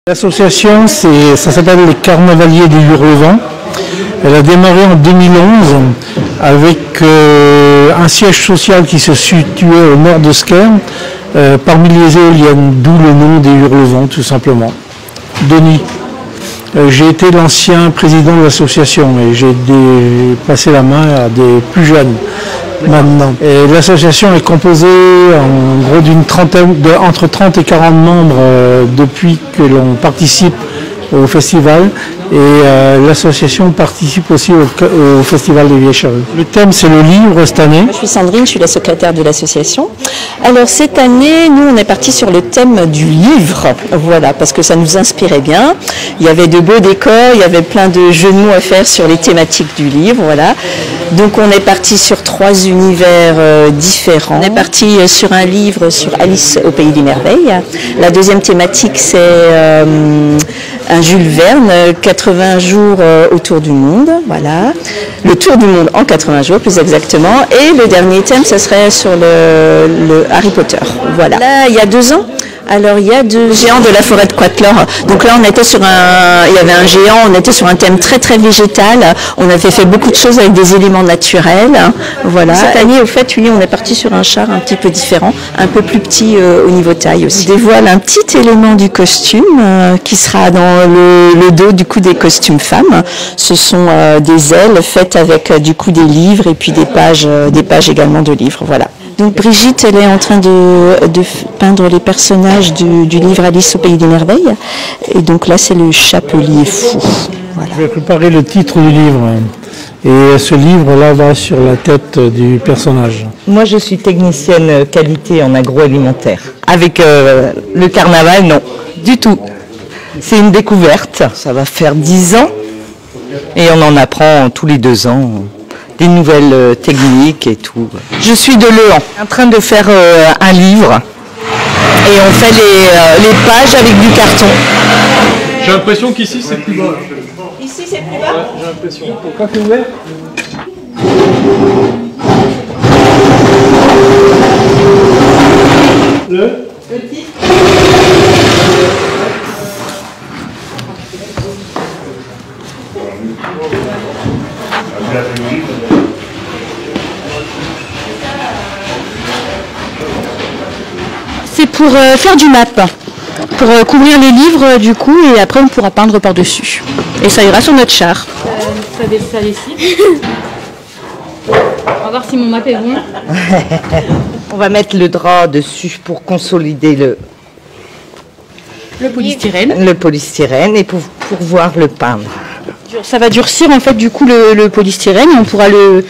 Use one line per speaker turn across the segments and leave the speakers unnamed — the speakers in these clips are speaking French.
L'association, ça s'appelle les Carnavaliers du Hurlevent. Elle a démarré en 2011 avec un siège social qui se situait au nord de Sker, parmi les éoliennes, d'où le nom des Hurlevents tout simplement. Denis. J'ai été l'ancien président de l'association et j'ai passé la main à des plus jeunes maintenant. L'association est composée en gros d'une trentaine, entre 30 et 40 membres depuis que l'on participe au festival et l'association participe aussi au festival des Vieilles Charrues. Le thème c'est le livre cette année.
Je suis Sandrine, je suis la secrétaire de l'association. Alors cette année, nous on est parti sur le thème du livre, voilà, parce que ça nous inspirait bien. Il y avait de beaux décors, il y avait plein de jeux de mots à faire sur les thématiques du livre, voilà. Donc on est parti sur 3 univers différents. On est parti sur un livre sur Alice au Pays des Merveilles. La deuxième thématique c'est un Jules Verne, 80 jours autour du monde, voilà. Le tour du monde en 80 jours plus exactement. Et le dernier thème, ça serait sur le Harry Potter, voilà. Là, il y a 2 ans, alors il y a 2 géants de la forêt de Quattlore. Donc là on était sur il y avait un géant, on était sur un thème très très végétal. On avait fait beaucoup de choses avec des éléments naturels, voilà. Cette année au fait, oui, on est parti sur un char un petit peu différent, un peu plus petit au niveau taille aussi. On dévoile un petit élément du costume qui sera dans le dos du coup des costumes femmes. Ce sont des ailes faites avec du coup des livres et puis des pages également de livres, voilà. Donc Brigitte, elle est en train de peindre les personnages du livre Alice au Pays des Merveilles. Et donc là, c'est le Chapelier Fou. Voilà.
Je vais préparer le titre du livre. Et ce livre-là va sur la tête du personnage.
Moi, je suis technicienne qualité en agroalimentaire. Avec le carnaval, non, du tout. C'est une découverte. Ça va faire 10 ans. Et on en apprend tous les 2 ans. Des nouvelles techniques et tout. Je suis de Lehan, en train de faire un livre et on fait les pages avec du carton.
J'ai l'impression qu'ici c'est plus bas.
Ici c'est plus bas ?
Ouais, j'ai l'impression. Pourquoi c'est ouvert ? Le
Petit.
C'est pour faire du map, pour couvrir les livres du coup, et après on pourra peindre par-dessus. Et ça ira sur notre char.
Ça ici. On va voir si mon map est bon.
On va mettre le drap dessus pour consolider
Le polystyrène.
le polystyrène et pour pouvoir le peindre.
Ça va durcir en fait du coup le polystyrène et on pourra le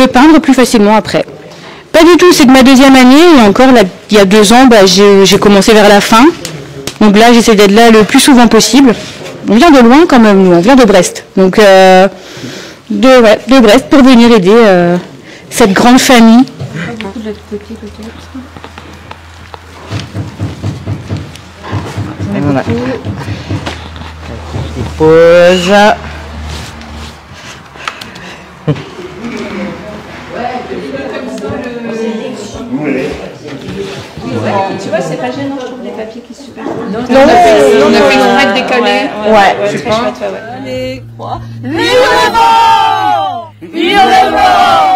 peindre plus facilement après. Pas du tout, c'est que ma 2e année et encore là, il y a 2 ans, j'ai commencé vers la fin. Donc là j'essaie d'être là le plus souvent possible. On vient de loin quand même, nous, on vient de Brest. Donc de Brest pour venir aider cette grande famille.
De l'autre côté peut-être.
Voilà. Dépose.
Tu vois, c'est pas gênant, je trouve, les papiers qui sont super cool.
On a fait exprès de décaler.
Ouais.
C'est très chouette, ouais.
Allez, 3. Hurlevent! Hurlevent!